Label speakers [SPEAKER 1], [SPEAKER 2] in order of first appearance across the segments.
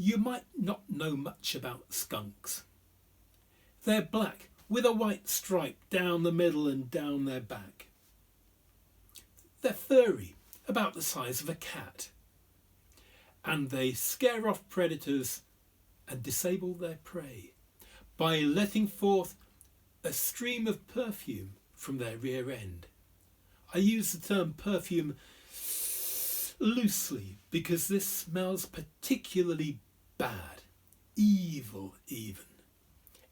[SPEAKER 1] You might not know much about skunks. They're black with a white stripe down the middle and down their back. They're furry, about the size of a cat, and they scare off predators and disable their prey by letting forth a stream of perfume from their rear end. I use the term perfume loosely because this smells particularly bad, evil even,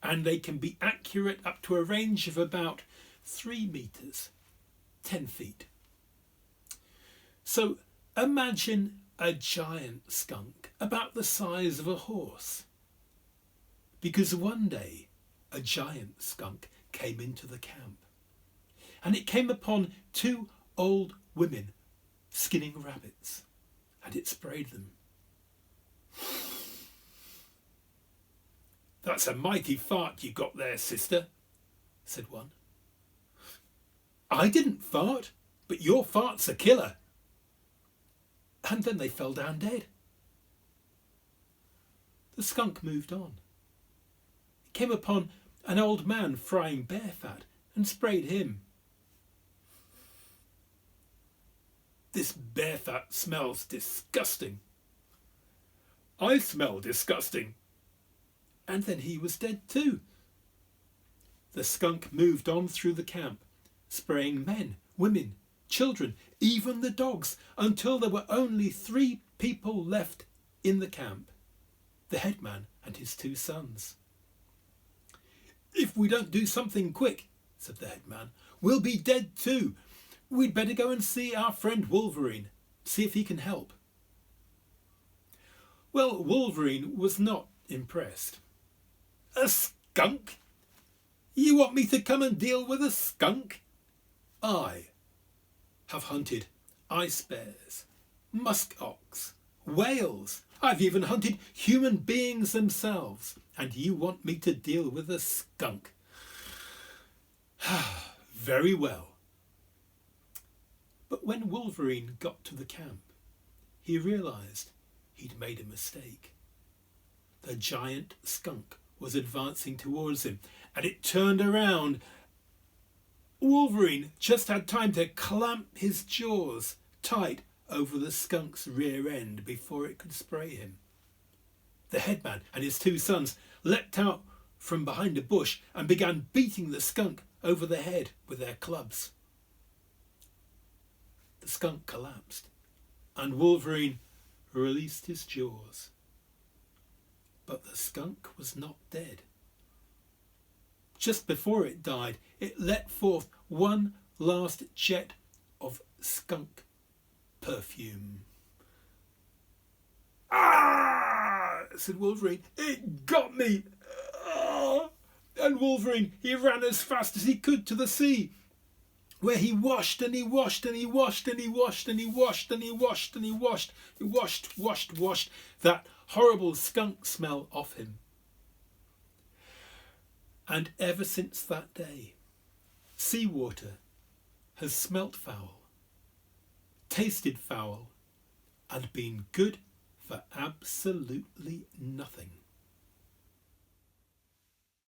[SPEAKER 1] and they can be accurate up to a range of about 3 meters, 10 feet. So imagine a giant skunk about the size of a horse. Because one day a giant skunk came into the camp, and it came upon 2 old women skinning rabbits, and it sprayed them. "That's a mighty fart you got there, sister," said one. "I didn't fart, but your fart's a killer." And then they fell down dead. The skunk moved on. It came upon an old man frying bear fat and sprayed him. "This bear fat smells disgusting." "I smell disgusting." And then he was dead too. The skunk moved on through the camp, spraying men, women, children, even the dogs, until there were only 3 people left in the camp: the headman and his 2 sons. "If we don't do something quick," said the headman, "we'll be dead too. We'd better go and see our friend Wolverine, see if he can help." Well, Wolverine was not impressed. "A skunk? You want me to come and deal with a skunk? I have hunted ice bears, musk ox, whales. I've even hunted human beings themselves, and you want me to deal with a skunk? Very well." But when Wolverine got to the camp, he realised he'd made a mistake. The giant skunk was advancing towards him, and it turned around. Wolverine just had time to clamp his jaws tight over the skunk's rear end before it could spray him. The headman and his 2 sons leapt out from behind a bush and began beating the skunk over the head with their clubs. The skunk collapsed, and Wolverine released his jaws. But the skunk was not dead. Just before it died, it let forth one last jet of skunk perfume. "Ah!" said Wolverine. "It got me!" Ah! And Wolverine, he ran as fast as he could to the sea, where he washed and he washed and he washed and he washed and he washed and he washed and he washed. He washed that horrible skunk smell off him. And ever since that day, seawater has smelt foul, tasted foul, and been good for absolutely nothing.